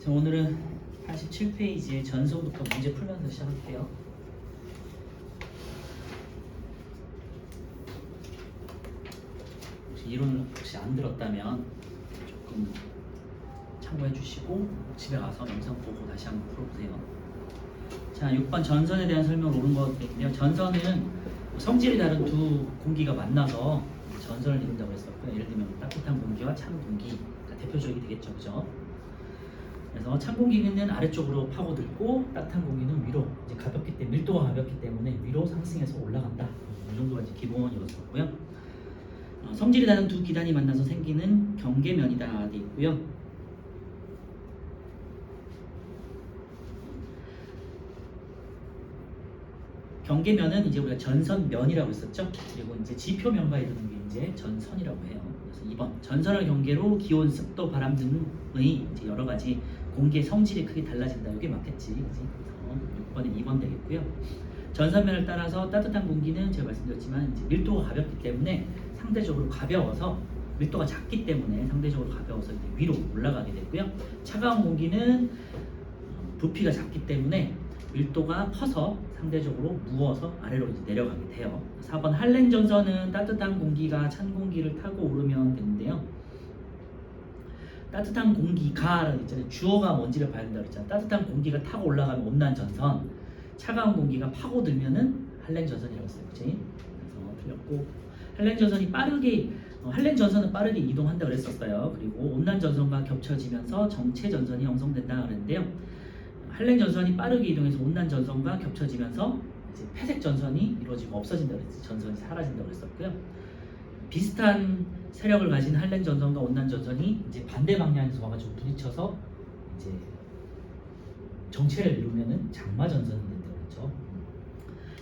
자, 오늘은 87페이지의 전선부터 문제 풀면서 시작할게요. 혹시 이론을 혹시 안 들었다면 조금 참고해 주시고 집에 가서 영상 보고 다시 한번 풀어보세요. 자, 6번 전선에 대한 설명을 옳은 것 같은데요. 전선은 성질이 다른 두 공기가 만나서 전선을 이룬다고 했었고요. 예를 들면 따뜻한 공기와 찬 공기가 대표적이 되겠죠, 그죠? 그래서 찬 공기는 아래쪽으로 파고들고 따뜻한 공기는 위로, 이제 가볍기 때문에 밀도가 가볍기 때문에 위로 상승해서 올라간다. 이 정도가 이제 기본이었었고요. 성질이 다른 두 기단이 만나서 생기는 경계면이다 돼 있고요. 경계면은 이제 우리가 전선면이라고 했었죠. 그리고 이제 지표면과 이르는 게 이제 전선이라고 해요. 그래서 2번 전선을 경계로 기온, 습도, 바람 등의 이제 여러 가지 공기의 성질이 크게 달라진다. 이게 맞겠지, 그지? 그래서 6번에 2번 되겠고요. 전선면을 따라서 따뜻한 공기는 제가 말씀드렸지만 이제 밀도가 가볍기 때문에 상대적으로 가벼워서 밀도가 작기 때문에 상대적으로 가벼워서 이제 위로 올라가게 되고요. 차가운 공기는 부피가 작기 때문에 밀도가 커서 상대적으로 무거워서 아래로 이제 내려가게 돼요. 4번 할렌 전선은 따뜻한 공기가 찬 공기를 타고 오르면 되는데요. 따뜻한 공기가 있잖아요. 주어가 뭔지를 봐야 된다고 했잖아요. 따뜻한 공기가 타고 올라가면 온난 전선, 차가운 공기가 파고들면은 할렌 전선이라고 했어요. 그치? 그래서 틀렸고 할렌 전선이 빠르게 할렌 전선은 빠르게 이동한다고 그랬었어요. 그리고 온난 전선과 겹쳐지면서 정체 전선이 형성된다 그랬는데요. 할렌 전선이 빠르게 이동해서 온난 전선과 겹쳐지면서 이제 폐색 전선이 이루어지고 없어진다고 그랬어요. 전선이 사라진다고 그랬었고요. 비슷한 세력을 가진 할렌 전선과 온난 전선이 이제 반대 방향에서 와가지고 부딪혀서 이제 정체를 이루면은 장마 전선이 된다고 그랬죠.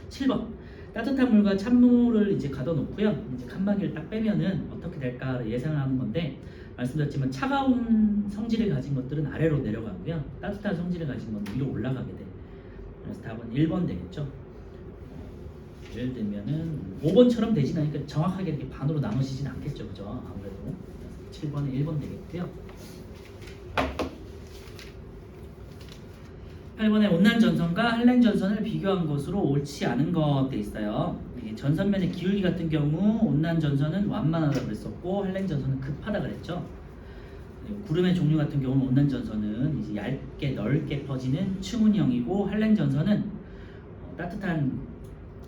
7번 따뜻한 물과 찬물을 이제 가둬놓고요. 이제 칸막이를 딱 빼면은 어떻게 될까 예상하는 건데 말씀드렸지만 차가운 성질을 가진 것들은 아래로 내려가고요. 따뜻한 성질을 가진 건 위로 올라가게 돼. 그래서 답은 1번 되겠죠. 예를 들면은 5번처럼 되진 않으니까 정확하게 이렇게 반으로 나누시진 않겠죠, 그죠? 아무래도 7번에 1번 되겠고요. 8번에 온난 전선과 할렌 전선을 비교한 것으로 옳지 않은 것 돼 있어요. 전선면의 기울기 같은 경우 온난 전선은 완만하다고 그랬었고 할렌 전선은 급하다 그랬죠. 구름의 종류 같은 경우는 온난 전선은 이제 얇게 넓게 퍼지는 층운형이고 할렌 전선은 따뜻한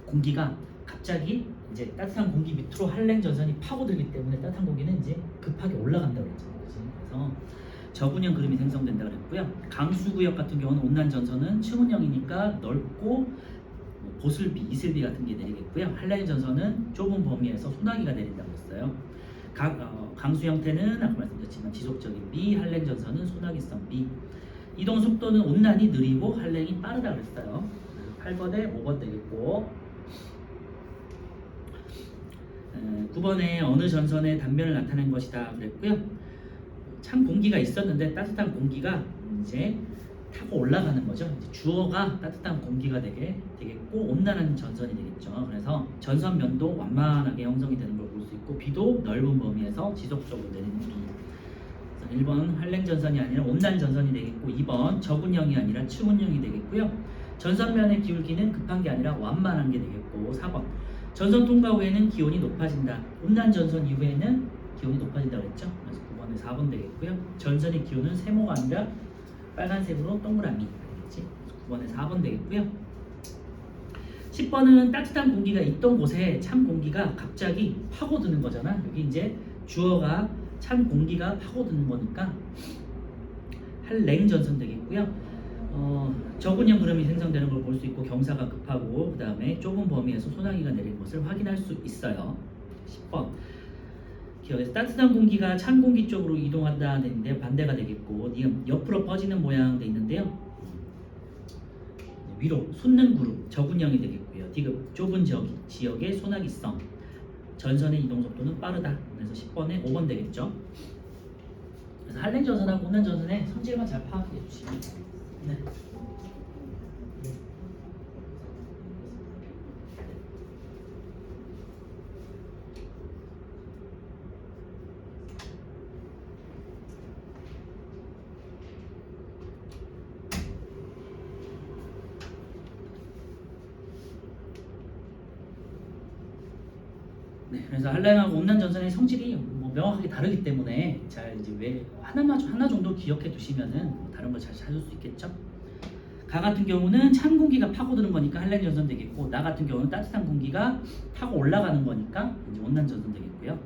공기가 갑자기 이제 따뜻한 공기 밑으로 할렌 전선이 파고들기 때문에 따뜻한 공기는 이제 급하게 올라간다고 그랬잖아요. 그래서 저분형 그림이 생성된다 그랬고요. 강수구역 같은 경우는 온난 전선은 층운형이니까 넓고 보슬비, 이슬비 같은 게 내리겠고요. 할렌 전선은 좁은 범위에서 소나기가 내린다고 했어요. 강수 형태는 아까 말씀드렸지만 지속적인 B, 할렌 전선은 소나기성 B. 이동 속도는 온난이 느리고 할렌이 빠르다 그랬어요. 8번에 5번 되겠고 9번에 어느 전선의 단면을 나타낸 것이다 그랬고요. 찬 공기가 있었는데 따뜻한 공기가 이제 타고 올라가는 거죠. 이제 주어가 따뜻한 공기가 되겠고 온난한 전선이 되겠죠. 그래서 전선 면도 완만하게 형성이 되는 걸 볼 수 있고 비도 넓은 범위에서 지속적으로 내리는 비. 그래서 1번 할렌 전선이 아니라 온난 전선이 되겠고 2번 저분형이 아니라 층운형이 되겠고요. 전선면의 기울기는 급한 게 아니라 완만한 게 되겠고 4번 전선 통과 후에는 기온이 높아진다. 온난 전선 이후에는 기온이 높아진다고 했죠. 그래서 9번에 4번 되겠고요. 전선의 기온은 세모가 아니라 빨간색으로 동그라미 되겠지. 9번에 4번 되겠고요. 10번은 따뜻한 공기가 있던 곳에 찬 공기가 갑자기 파고드는 거잖아. 여기 이제 주어가 찬 공기가 파고드는 거니까 할렌 전선 되겠고요. 저분형 그림이 생성되는 걸 볼 수 있고 경사가 급하고 그 다음에 좁은 범위에서 소나기가 내리는 것을 확인할 수 있어요. 10번 기억에서 따뜻한 공기가 찬 공기 쪽으로 이동한다는데 반대가 되겠고 니은 옆으로 퍼지는 모양 돼 있는데요. 위로 솟는 그룹 저분형이 되겠고요. 디귿 좁은 지역의 소나기성 전선의 이동 속도는 빠르다. 그래서 10번에 5번 되겠죠. 그래서 할렌 전선하고 온난 전선의 성질만 잘 파악해 주시면 네. 그래서 한랭하고 온난 전선의 성질이 뭐 명확하게 다르기 때문에 잘 이제 왜 하나 정도 기억해 두시면은 뭐 다른 걸 잘 찾을 수 있겠죠. 가 같은 경우는 찬 공기가 파고드는 거니까 한랭 전선 되겠고, 나 같은 경우는 따뜻한 공기가 타고 올라가는 거니까 이제 온난 전선 되겠고요.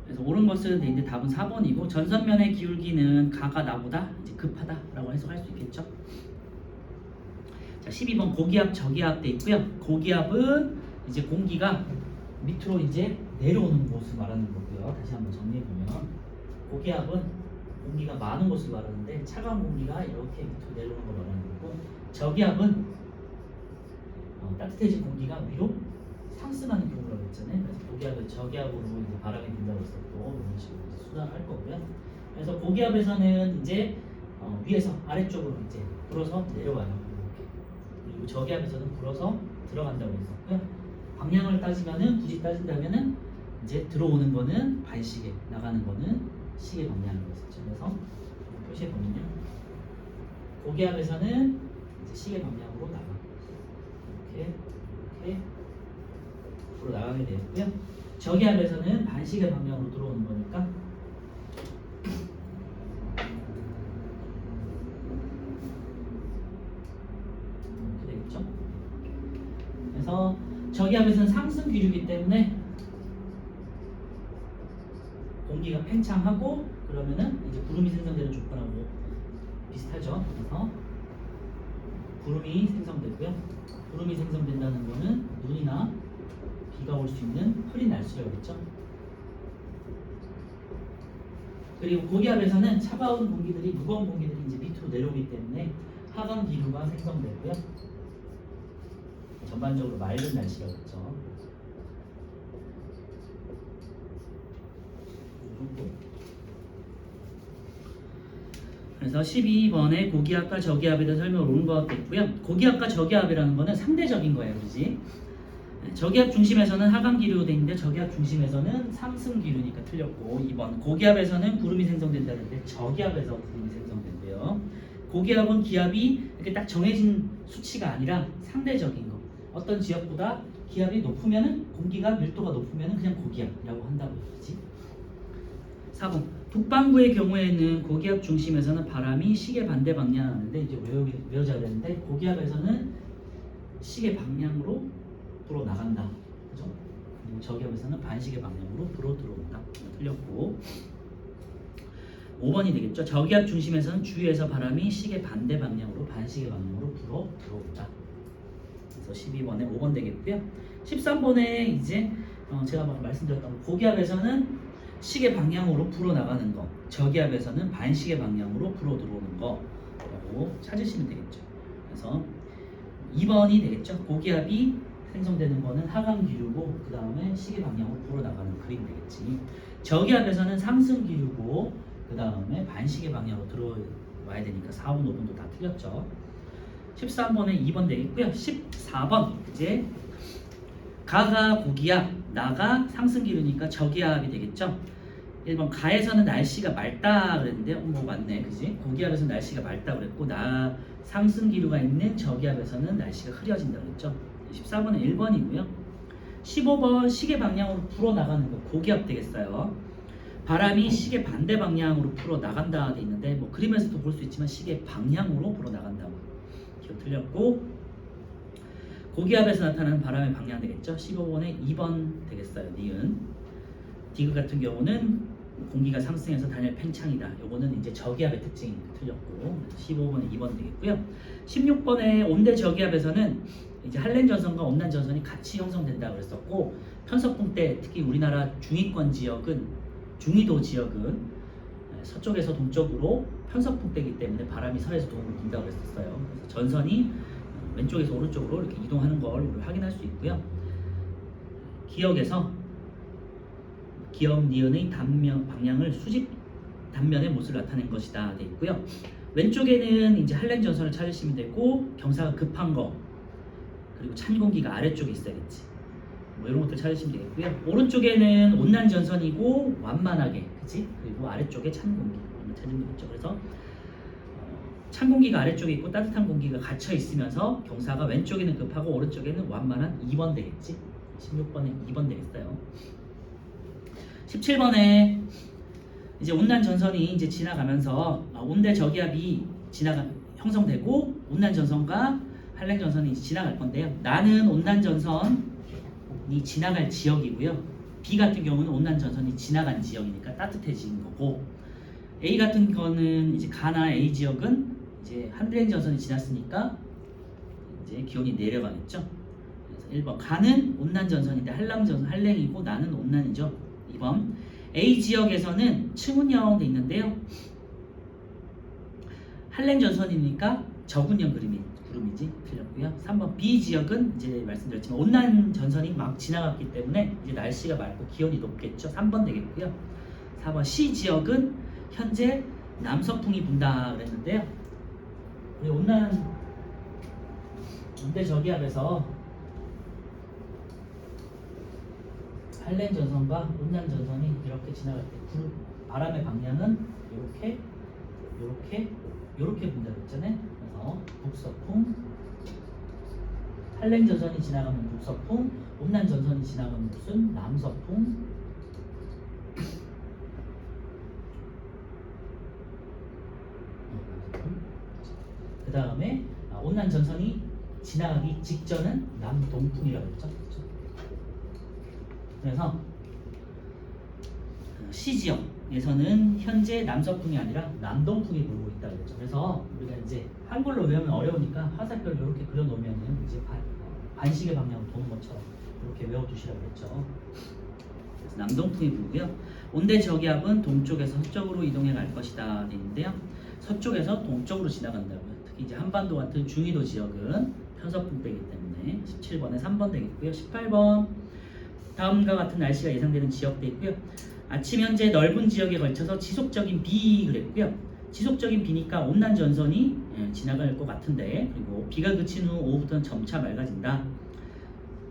그래서 옳은 것은 이제 답은 4번이고, 전선면의 기울기는 가가 나보다 이제 급하다라고 해석할 수 있겠죠. 자, 12번 고기압 저기압 돼 있고요. 고기압은 이제 공기가 밑으로 이제 내려오는 곳을 말하는 거고요. 다시 한번 정리해 보면, 고기압은 공기가 많은 곳을 말하는데 차가운 공기가 이렇게 밑으로 내려오는 걸 말하는 거고, 저기압은 따뜻해진 공기가 위로 상승하는 경우라고 했잖아요. 그래서 고기압을 저기압으로 이제 바람이 분다고 했었고, 이런 식으로 수단을 할 거고요. 그래서 고기압에서는 이제 위에서 아래쪽으로 이제 불어서 내려와요. 이렇게. 그리고 저기압에서는 불어서 들어간다고 했었고요. 방향을 따지면은, 굳이 따진다면은 이제 들어오는 거는 반시계, 나가는 거는 시계 방향으로 했었죠. 그래서 표시해 보면요, 고기압에서는 이제 시계 방향으로 나가, 이렇게 앞으로 나가게 되었고요. 저기압에서는 반시계 방향으로 들어오는 거니까 이렇게 되겠죠. 그래서 저기압에서는 상승 기류이기 때문에 공기가 팽창하고 그러면은 이제 구름이 생성되는 조건하고 비슷하죠. 그래서 구름이 생성되고요. 구름이 생성된다는 거는 눈이나 비가 올 수 있는 흐린 날씨라고 했죠. 그리고 고기압에서는 차가운 공기들이, 무거운 공기들이 이제 밑으로 내려오기 때문에 하강 기류가 생성되고요. 전반적으로 맑은 날씨라고 했죠. 그래서 12번에 고기압과 저기압에 대한 설명을 옳은 것 같고요. 고기압과 저기압이라는 거는 상대적인 거예요, 그렇지? 저기압 중심에서는 하강 기류로 돼 있는데 저기압 중심에서는 상승 기류니까 틀렸고, 2번 고기압에서는 구름이 생성된다는데 저기압에서 구름이 생성된대요. 고기압은 기압이 이렇게 딱 정해진 수치가 아니라 상대적인 거. 어떤 지역보다 기압이 높으면은, 공기가 밀도가 높으면은 그냥 고기압이라고 한다고 그러지. 4번 북반구의 경우에는 고기압 중심에서는 바람이 시계 반대 방향 하는데 이제 외워져야 되는데, 고기압에서는 시계 방향으로 불어 나간다, 그죠? 그리고 저기압에서는 반시계 방향으로 불어 들어온다. 틀렸고, 5번이 되겠죠. 저기압 중심에서는 주위에서 바람이 시계 반대 방향으로 반시계 방향으로 불어 들어온다. 그래서 12번에 5번 되겠고요. 13번에 이제 제가 막 말씀드렸던 고기압에서는 시계 방향으로 불어 나가는 거, 저기압에서는 반시계 방향으로 불어 들어오는 거라고 찾으시면 되겠죠. 그래서 2번이 되겠죠. 고기압이 생성되는 거는 하강 기류고, 그 다음에 시계 방향으로 불어 나가는 그림 되겠지. 저기압에서는 상승 기류고, 그 다음에 반시계 방향으로 들어와야 되니까 4번, 5번도 다 틀렸죠. 13번에 2번 되겠고요. 14번 이제 가가 고기압, 나가 상승 기류니까 저기압이 되겠죠. 1번 가에서는 날씨가 맑다 그랬는데, 뭐 맞네, 그지? 고기압에서는 날씨가 맑다 그랬고, 나 상승 기류가 있는 저기압에서는 날씨가 흐려진다 그랬죠. 14번은 1번이고요. 15번 시계 방향으로 불어 나가는 거, 고기압 되겠어요. 바람이 시계 반대 방향으로 불어 나간다 돼 있는데, 뭐 그림에서도 볼 수 있지만 시계 방향으로 불어 나간다고. 기억 틀렸고, 고기압에서 나타나는 바람의 방향 되겠죠. 15번에 2번 되겠어요. 니은. 디귿 같은 경우는 공기가 상승해서 단열 팽창이다. 요거는 이제 저기압의 특징이니까 틀렸고, 15번에 2번 되겠고요. 16번에 온대 저기압에서는 이제 한랭 전선과 온난 전선이 같이 형성된다고 그랬었고, 편서풍 때 특히 우리나라 중위권 지역은, 중위도 지역은 서쪽에서 동쪽으로 편서풍 때이기 때문에 바람이 서에서 동으로 분다고 그랬었어요. 그래서 전선이 왼쪽에서 오른쪽으로 이렇게 이동하는 걸 우리 확인할 수 있고요. 기역에서 기역 니은의 단면 방향을 수직 단면의 모습을 나타낸 것이다 돼 있고요. 왼쪽에는 이제 한랭 전선을 찾으시면 되고, 경사가 급한 거, 그리고 찬 공기가 아래쪽에 있어야겠지. 뭐 이런 것들 찾으시면 되겠고요. 오른쪽에는 온난 전선이고 완만하게, 그치? 그리고 아래쪽에 찬 공기 찾으면 되겠죠. 그래서 찬 공기가 아래쪽에 있고 따뜻한 공기가 갇혀 있으면서 경사가 왼쪽에는 급하고 오른쪽에는 완만한 2번 되겠지. 16번에 2번 되겠어요. 17번에 이제 온난 전선이 이제 지나가면서 온대 저기압이 형성되고 온난 전선과 한랭 전선이 이제 지나갈 건데요. 나는 온난 전선이 지나갈 지역이고요. B 같은 경우는 온난 전선이 지나간 지역이니까 따뜻해진 거고, A 같은 거는 이제 가나 A 지역은 이제 한랭 전선이 지났으니까 이제 기온이 내려가겠죠. 그래서 1번 가는 온난 전선인데 한랭이고 나는 온난이죠. 2번 A 지역에서는 층운형 돼 있는데요. 한랭 전선이니까 적운형 구름이지 틀렸고요. 3번 B 지역은 이제 말씀드렸지만 온난 전선이 막 지나갔기 때문에 이제 날씨가 맑고 기온이 높겠죠. 3번 되겠고요. 4번 C 지역은 현재 남서풍이 분다 그랬는데요. 우리 온대 저기압에서 한랭 전선과 온난 전선이 이렇게 지나갈 때 바람의 방향은 이렇게 분다고 했잖아요. 그래서 북서풍, 한랭 전선이 지나가면 북서풍, 온난 전선이 지나가면 무슨 남서풍, 그 다음에 온난 전선이 지나가기 직전은 남동풍이라고 했죠. 그래서 C 지역에서는 현재 남서풍이 아니라 남동풍이 불고 있다고 했죠. 그래서 우리가 이제 한글로 외우면 어려우니까 화살표를 이렇게 그려놓으면 이제 반시계 방향으로 도는 것처럼 이렇게 외워두시라고 했죠. 그래서 남동풍이 불고요. 온대 저기압은 동쪽에서 서쪽으로 이동해 갈 것이다 되는데요. 서쪽에서 동쪽으로 지나간다고요. 특히 이제 한반도 같은 중위도 지역은 편서풍대이기 때문에 17번에 3번 되겠고요. 18번 다음과 같은 날씨가 예상되는 지역도 있고요. 아침 현재 넓은 지역에 걸쳐서 지속적인 비 그랬고요. 지속적인 비니까 온난 전선이 지나갈 것 같은데, 그리고 비가 그친 후 오후부터는 점차 맑아진다.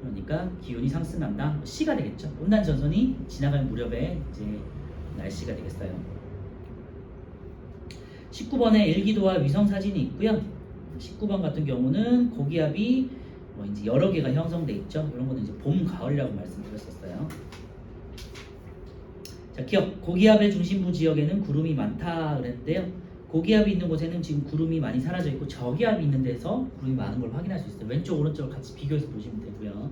그러니까 기온이 상승한다. C가 되겠죠. 온난 전선이 지나갈 무렵에 이제 날씨가 되겠어요. 19번에 일기도와 위성 사진이 있고요. 19번 같은 경우는 고기압이 이제 여러 개가 형성돼 있죠. 이런 거는 이제 봄, 가을이라고 말씀드렸었어요. 자, 기억. 고기압의 중심부 지역에는 구름이 많다 그랬는데요. 고기압이 있는 곳에는 지금 구름이 많이 사라져 있고 저기압이 있는 데서 구름이 많은 걸 확인할 수 있어요. 왼쪽, 오른쪽을 같이 비교해서 보시면 되고요.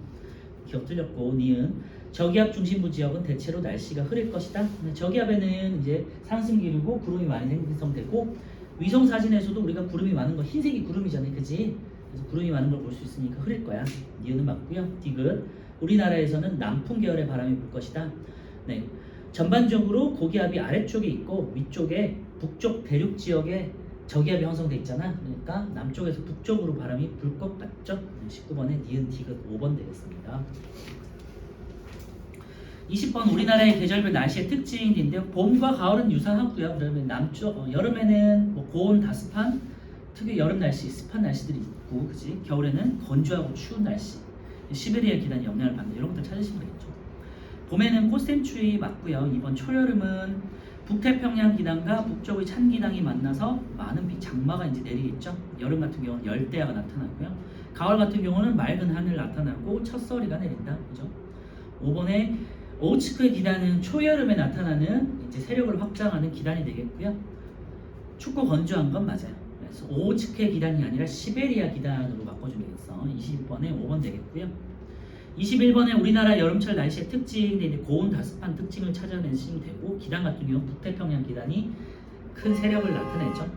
기억 틀렸고, 니은. 저기압 중심부 지역은 대체로 날씨가 흐릴 것이다. 저기압에는 이제 상승 기류고 구름이 많이 생성되고, 위성 사진에서도 우리가 구름이 많은 거 흰색이 구름이잖아요, 그지? 그래서 구름이 많은 걸 볼 수 있으니까 흐릴 거야. 니은은 맞고요. 디귿. 우리나라에서는 남풍 계열의 바람이 불 것이다. 네. 전반적으로 고기압이 아래쪽에 있고 위쪽에 북쪽 대륙 지역에 저기압이 형성돼 있잖아. 그러니까 남쪽에서 북쪽으로 바람이 불 것 같죠? 19번에 니은 디귿 5번 되겠습니다. 20번 우리나라의 계절별 날씨의 특징인데요. 봄과 가을은 유사하고요. 그러면 남쪽 여름에는 뭐 고온 다습한 특유의 여름 날씨, 습한 날씨들이 있고, 그지? 겨울에는 건조하고 추운 날씨, 시베리아 기단이 영향을 받는 이런 것들 찾으시면 되겠죠. 봄에는 꽃샘추위 맞고요. 이번 초여름은 북태평양 기단과 북쪽의 찬 기단이 만나서 많은 비, 장마가 이제 내리겠죠. 여름 같은 경우는 열대야가 나타나고요. 가을 같은 경우는 맑은 하늘 나타나고 첫서리가 내린다. 그죠? 5번에 오호츠크의 기단은 초여름에 나타나는 이제 세력을 확장하는 기단이 되겠고요. 춥고 건조한 건 맞아요. 그래서 오호츠크의 기단이 아니라 시베리아 기단으로 바꿔주면 되겠어. 21번에 5번 되겠고요. 21번에 우리나라 여름철 날씨의 특징, 고온 다습한 특징을 찾아내시면 되고, 기단 같은 경우 북태평양 기단이 큰 세력을 나타내죠.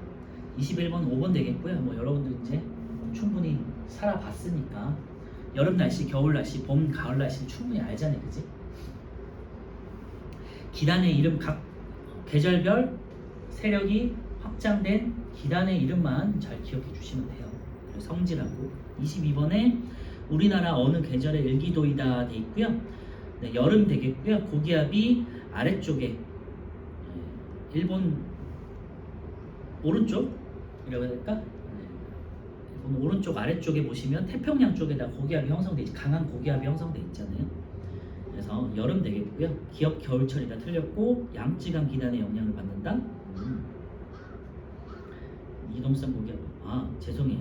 21번 5번 되겠고요. 뭐 여러분들 이제 충분히 살아봤으니까 여름 날씨, 겨울 날씨, 봄, 가을 날씨 충분히 알잖아요, 그지? 기단의 이름 각 계절별 세력이 확장된 기단의 이름만 잘 기억해 주시면 돼요. 성질하고. 22번에 우리나라 어느 계절의 일기도이다 돼 있고요. 네, 여름 되겠고요. 고기압이 아래쪽에 일본 오른쪽이라고 해야 될까? 네, 오른쪽 아래쪽에 보시면 태평양 쪽에다 고기압이 형성돼 있죠. 강한 고기압이 형성돼 있잖아요. 그래서 여름 되겠고요. 기업 겨울철이다 틀렸고, 양쯔강 기단의 영향을 받는다. 이동성 고기압. 죄송해요.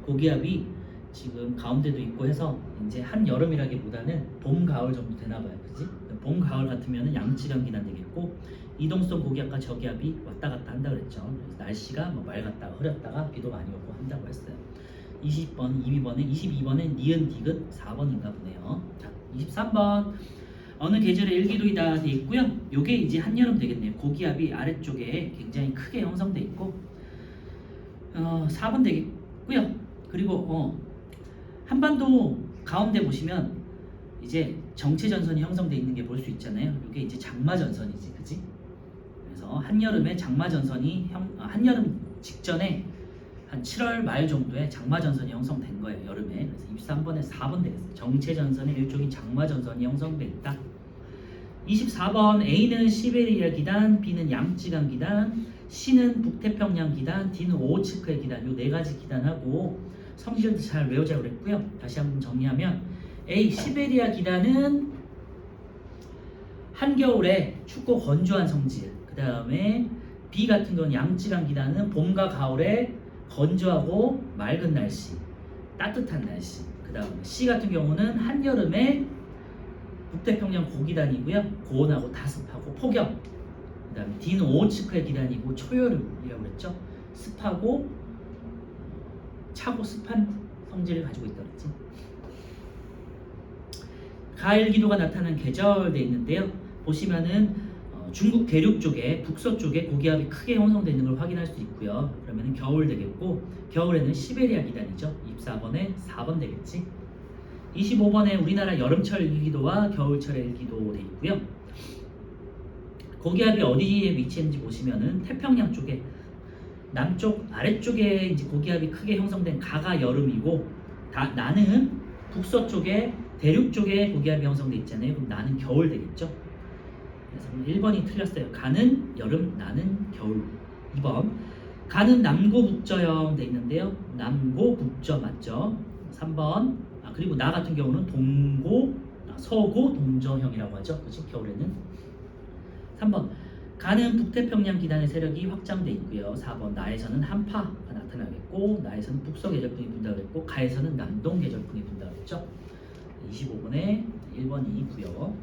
고기압이 지금 가운데도 있고 해서 이제 한 여름이라기보다는 봄, 가을 정도 되나 봐요. 그지? 봄, 가을 같으면 양지간 기단 되겠고 이동성 고기압과 저기압이 왔다 갔다 한다 그랬죠. 그래서 날씨가 뭐 맑았다가 흐렸다가 비도 많이 오고 한다고 했어요. 20번, 22번에 니은, 디귿 4번인가 보네요. 자, 23번 어느 계절의 일기도이다 돼 있고요. 요게 이제 한여름 되겠네요. 고기압이 아래쪽에 굉장히 크게 형성돼 있고 4번 되겠고요. 그리고 한반도 가운데 보시면 이제 정체전선이 형성돼 있는 게 볼 수 있잖아요. 이게 이제 장마전선이지, 그지? 그래서 한여름에 장마전선이 한여름 직전에 한 7월 말 정도에 장마전선이 형성된 거예요. 여름에. 그래서 23번에 4번 되겠어요. 정체전선의 일종인 장마전선이 형성돼 있다. 24번 A는 시베리아 기단, B는 양쯔강 기단, C는 북태평양 기단, D는 오호츠크의 기단. 요 네 가지 기단하고 성질도 잘 외우자고 그랬고요. 다시 한번 정리하면 A 시베리아 기단은 한겨울에 춥고 건조한 성질. 그 다음에 B 같은 경우는 양쯔강 기단은 봄과 가을에 건조하고 맑은 날씨, 따뜻한 날씨. 그 다음에 C 같은 경우는 한여름에 북태평양 고기단이고요. 고온하고 다습하고 폭염. 그 다음에 D는 오호츠크의 기단이고 초여름이라고 그랬죠. 습하고 차고 습한 성질을 가지고 있다고 그랬지. 가을 기도가 나타나는 계절 돼 있는데요. 보시면은 중국 대륙 쪽에 북서쪽에 고기압이 크게 형성되어 있는 걸 확인할 수 있고요. 그러면 겨울 되겠고 겨울에는 시베리아 기단이죠. 24번에 4번 되겠지. 25번에 우리나라 여름철 일기도와 겨울철 일기도 돼 있고요. 고기압이 어디에 위치했는지 보시면은 태평양 쪽에 남쪽 아래쪽에 이제 고기압이 크게 형성된 가가 여름이고 나는 북서쪽에 대륙 쪽에 고기압이 형성돼 있잖아요. 그럼 나는 겨울 되겠죠. 그래서 1번이 틀렸어요. 가는 여름, 나는 겨울. 2번 가는 남고북저형 돼 있는데요. 남고북저 맞죠? 3번 그리고 나 같은 경우는 동고, 서고, 동저형이라고 하죠. 그렇죠? 겨울에는 3번 가는 북태평양 기단의 세력이 확장돼 있고요. 4번 나에서는 한파가 나타나겠고 나에서는 북서 계절풍이 분다고 했고 가에서는 남동 계절풍이 분다고 했죠. 25번에 1번이고요.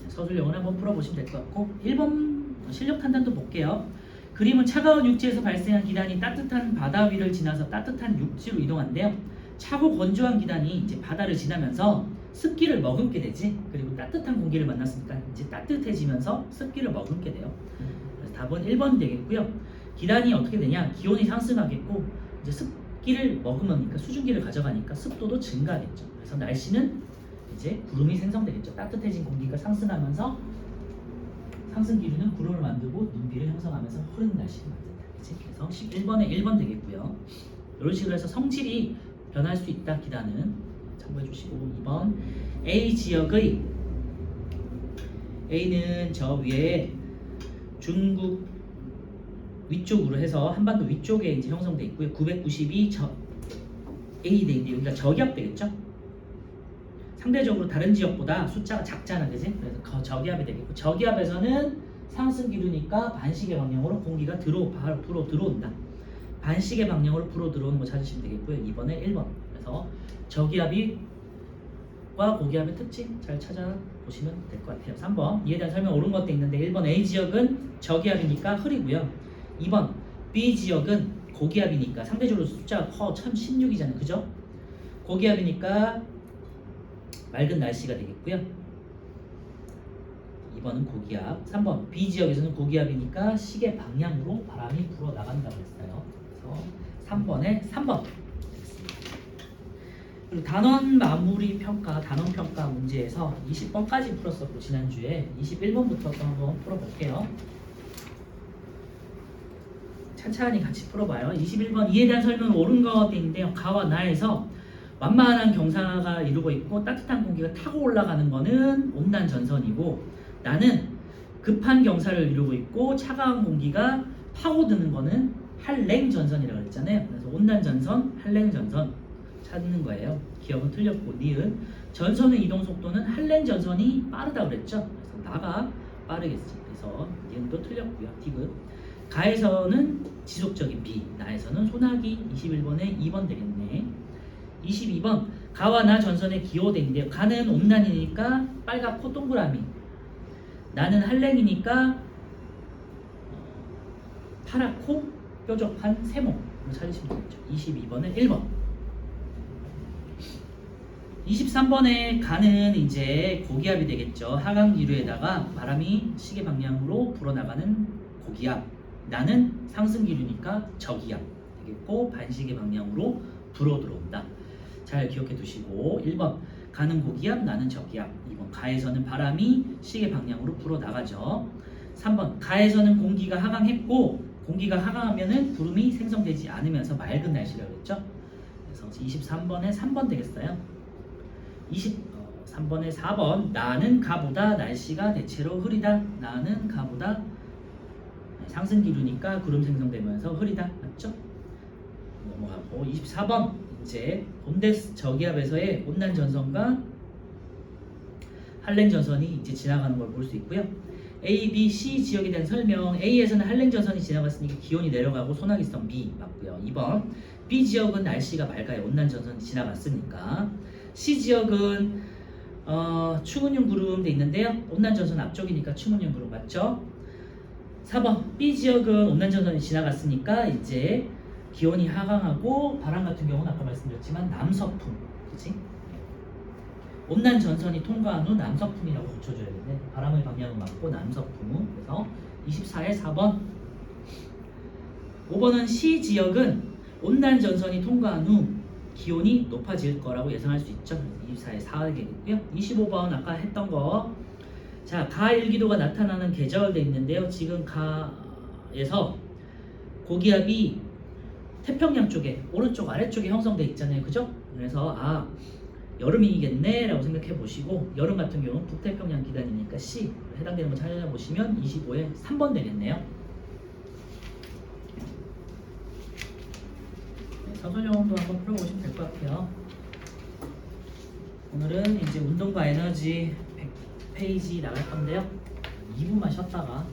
서술형을 한번 풀어보시면 될 것 같고 1번 실력 판단도 볼게요. 그림은 차가운 육지에서 발생한 기단이 따뜻한 바다 위를 지나서 따뜻한 육지로 이동한대요. 차고 건조한 기단이 이제 바다를 지나면서 습기를 머금게 되지. 그리고 따뜻한 공기를 만났으니까 이제 따뜻해지면서 습기를 머금게 돼요. 그래서 답은 1번 되겠고요. 기단이 어떻게 되냐? 기온이 상승하겠고 이제 습기를 머금으니까 수증기를 가져가니까 습도도 증가하겠죠. 그래서 날씨는 이제 구름이 생성되겠죠. 따뜻해진 공기가 상승하면서 상승 기류는 구름을 만들고 눈비를 형성하면서 흐르는 날씨를 만든다. 그치? 그래서 11번에 1번 되겠고요. 이런 식으로 해서 성질이 변할 수 있다. 기단은 참고해 주시고 2번 A 지역의 A는 저 위에 중국 위쪽으로 해서 한반도 위쪽에 이제 형성돼 있고요. 992 A 돼 있는데 여기가 저기압 되겠죠? 상대적으로 다른 지역보다 숫자가 작잖아, 그지? 그래서 저기압이 되겠고 저기압에서는 상승 기류니까 반시계 방향으로 공기가 불어 들어온다. 반시계 방향으로 불어 들어오는 거 찾으시면 되겠고요. 2번에 1번. 그래서 저기압과 고기압의 특징 잘 찾아보시면 될 것 같아요. 3번 이에 대한 설명 옳은 것도 있는데 1번 A 지역은 저기압이니까 흐리고요. 2번 B 지역은 고기압이니까 상대적으로 숫자가 커. 참 16이잖아요. 그죠? 고기압이니까 맑은 날씨가 되겠고요. 2번은 고기압. 3번 B 지역에서는 고기압이니까 시계 방향으로 바람이 불어 나간다고 했어요. 그래서 3번에 3번. 그리고 단원 마무리 평가, 단원 평가 문제에서 20번까지 풀었었고 지난주에 21번부터 또 한번 풀어볼게요. 찬찬히 같이 풀어봐요. 21번 이에 대한 설명은 옳은 것인데요. 가와 나에서 완만한 경사가 이루고 있고 따뜻한 공기가 타고 올라가는 거는 온난 전선이고 나는 급한 경사를 이루고 있고 차가운 공기가 파고드는 거는 한랭 전선이라고 했잖아요. 그래서 온난 전선, 한랭 전선 찾는 거예요. 기억은 틀렸고 니은 전선의 이동 속도는 한랭 전선이 빠르다고 그랬죠. 그래서 나가 빠르겠지. 그래서 니은도 틀렸고요. 디귿 가에서는 지속적인 B, 나에서는 소나기. 21번에 2번 되겠네. 22번 가와 나 전선의 기호 돼 있는데요. 가는 온난이니까 빨갛고 동그라미. 나는 한랭이니까 파랗고 뾰족한 세모로 찾으시면 되겠죠. 22번은 1번. 23번에 가는 이제 고기압이 되겠죠. 하강 기류에다가 바람이 시계 방향으로 불어나가는 고기압. 나는 상승 기류니까 저기압 되겠고 반시계 방향으로 불어 들어온다. 잘 기억해 두시고 1번 가는 고기압 나는 저기압. 2번 가에서는 바람이 시계 방향으로 불어 나가죠. 3번 가에서는 공기가 하강했고 공기가 하강하면은 구름이 생성되지 않으면서 맑은 날씨라고 했죠. 그래서 23번에 3번 되겠어요. 23번에 4번 나는 가보다 날씨가 대체로 흐리다. 나는 가보다 상승 기류니까 구름 생성되면서 흐리다. 맞죠? 넘어가고 24번 이제 본데스 저기압에서의 온난 전선과 한랭 전선이 이제 지나가는 걸 볼 수 있고요. A, B, C 지역에 대한 설명. A에서는 한랭 전선이 지나갔으니까 기온이 내려가고 소나기성 B 맞고요. 2번 B 지역은 날씨가 맑아요. 온난 전선이 지나갔으니까. C 지역은 추문용 구름 돼 있는데요. 온난 전선 앞쪽이니까 추문용 구름 맞죠? 4번 B 지역은 온난 전선이 지나갔으니까 이제 기온이 하강하고 바람 같은 경우는 아까 말씀드렸지만 남서풍, 그치? 온난 전선이 통과한 후 남서풍이라고 붙여줘야겠네. 바람의 방향을 맞고 남서풍. 그래서 24에 4번. 5번은 C 지역은 온난 전선이 통과한 후 기온이 높아질 거라고 예상할 수 있죠. 24에 4겠고요. 25번 아까 했던 거. 자, 가일기도가 나타나는 계절 돼 있는데요. 지금 가에서 고기압이 태평양 쪽에 오른쪽 아래쪽에 형성돼 있잖아요. 그죠? 그래서 여름이겠네 라고 생각해 보시고 여름 같은 경우는 북태평양 기단이니까 C 해당되는 거 찾아보시면 25에 3번 되겠네요. 서술형도 한번 풀어보시면 될 것 같아요. 오늘은 이제 운동과 에너지 100페이지 나갈 건데요. 2분만 쉬었다가